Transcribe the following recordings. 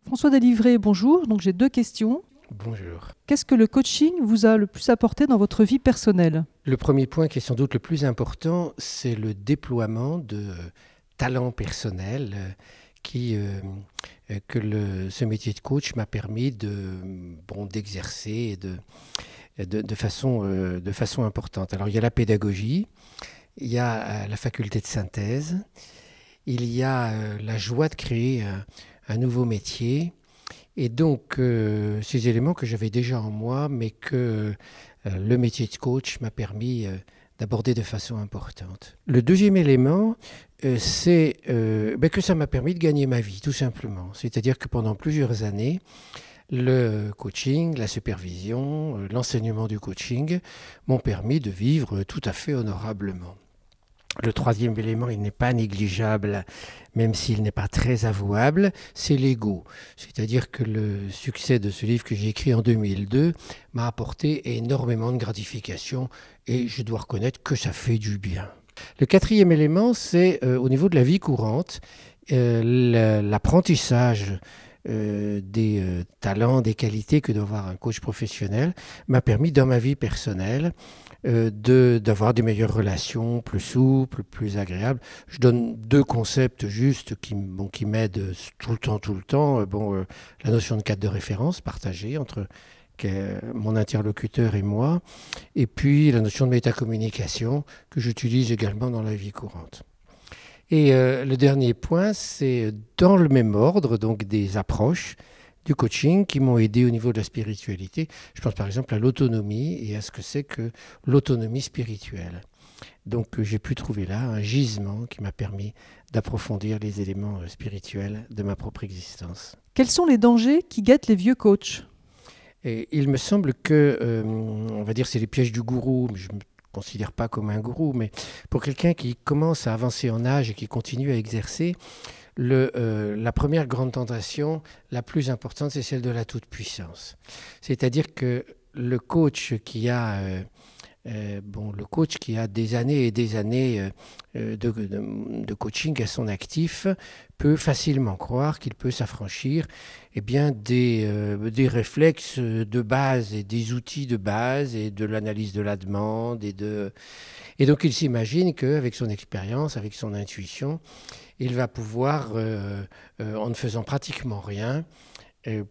François Délivré, bonjour. Donc j'ai deux questions. Bonjour. Qu'est-ce que le coaching vous a le plus apporté dans votre vie personnelle? Le premier point qui est sans doute le plus important, c'est le déploiement de talents personnels ce métier de coach m'a permis d'exercer de façon importante. Alors il y a la pédagogie, il y a la faculté de synthèse, il y a la joie de créer un nouveau métier. Et donc, ces éléments que j'avais déjà en moi, mais que le métier de coach m'a permis d'aborder de façon importante. Le deuxième élément, c'est que ça m'a permis de gagner ma vie, tout simplement. C'est-à-dire que pendant plusieurs années, le coaching, la supervision, l'enseignement du coaching m'ont permis de vivre tout à fait honorablement. Le troisième élément, il n'est pas négligeable, même s'il n'est pas très avouable, c'est l'ego. C'est-à-dire que le succès de ce livre que j'ai écrit en 2002 m'a apporté énormément de gratification et je dois reconnaître que ça fait du bien. Le quatrième élément, c'est au niveau de la vie courante, l'apprentissage des talents, des qualités que doit avoir un coach professionnel m'a permis dans ma vie personnelle d'avoir des meilleures relations, plus souples, plus agréables. Je donne deux concepts justes qui m'aident tout le temps. La notion de cadre de référence partagé entre mon interlocuteur et moi, et puis la notion de métacommunication que j'utilise également dans la vie courante. Et le dernier point, c'est dans le même ordre, donc des approches du coaching qui m'ont aidé au niveau de la spiritualité. Je pense par exemple à l'autonomie et à ce que c'est que l'autonomie spirituelle. Donc j'ai pu trouver là un gisement qui m'a permis d'approfondir les éléments spirituels de ma propre existence. Quels sont les dangers qui guettent les vieux coachs? Et il me semble que, on va dire, c'est les pièges du gourou. Je me considère pas comme un gourou, mais pour quelqu'un qui commence à avancer en âge et qui continue à exercer, la première grande tentation, la plus importante, c'est celle de la toute-puissance. C'est-à-dire que le coach qui a des années et des années de coaching à son actif peut facilement croire qu'il peut s'affranchir des réflexes de base et des outils de base et de l'analyse de la demande. Et donc il s'imagine qu'avec son expérience, avec son intuition, il va pouvoir, en ne faisant pratiquement rien,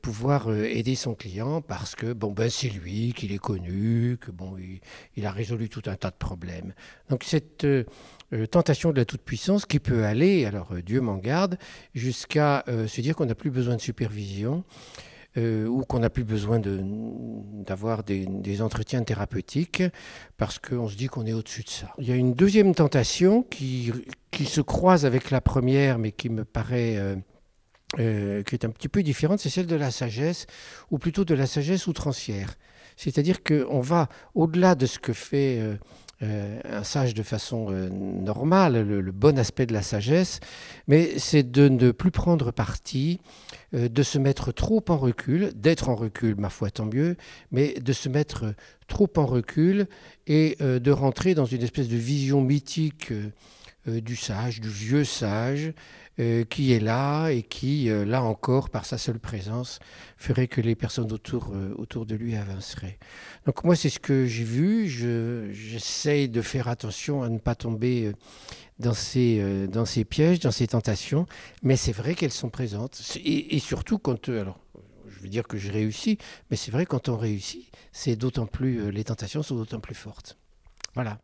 pouvoir aider son client parce que c'est lui qu'il est connu, il a résolu tout un tas de problèmes. Donc cette tentation de la toute-puissance qui peut aller, alors Dieu m'en garde, jusqu'à se dire qu'on n'a plus besoin de supervision ou qu'on n'a plus besoin d'avoir des entretiens thérapeutiques parce qu'on se dit qu'on est au-dessus de ça. Il y a une deuxième tentation qui se croise avec la première mais qui me paraît qui est un petit peu différente, c'est celle de la sagesse, ou plutôt de la sagesse outrancière. C'est-à-dire qu'on va au-delà de ce que fait un sage de façon normale, le bon aspect de la sagesse, mais c'est de ne plus prendre parti, de se mettre trop en recul, d'être en recul, ma foi, tant mieux, mais de se mettre trop en recul et de rentrer dans une espèce de vision mythique du sage, du vieux sage, qui est là et qui, là encore, par sa seule présence, ferait que les personnes autour de lui avanceraient. Donc moi, c'est ce que j'ai vu. J'essaye de faire attention à ne pas tomber dans ces pièges, dans ces tentations, mais c'est vrai qu'elles sont présentes. Et surtout quand... alors, je veux dire que je réussis, mais c'est vrai quand on réussit, c'est d'autant plus, les tentations sont d'autant plus fortes. Voilà.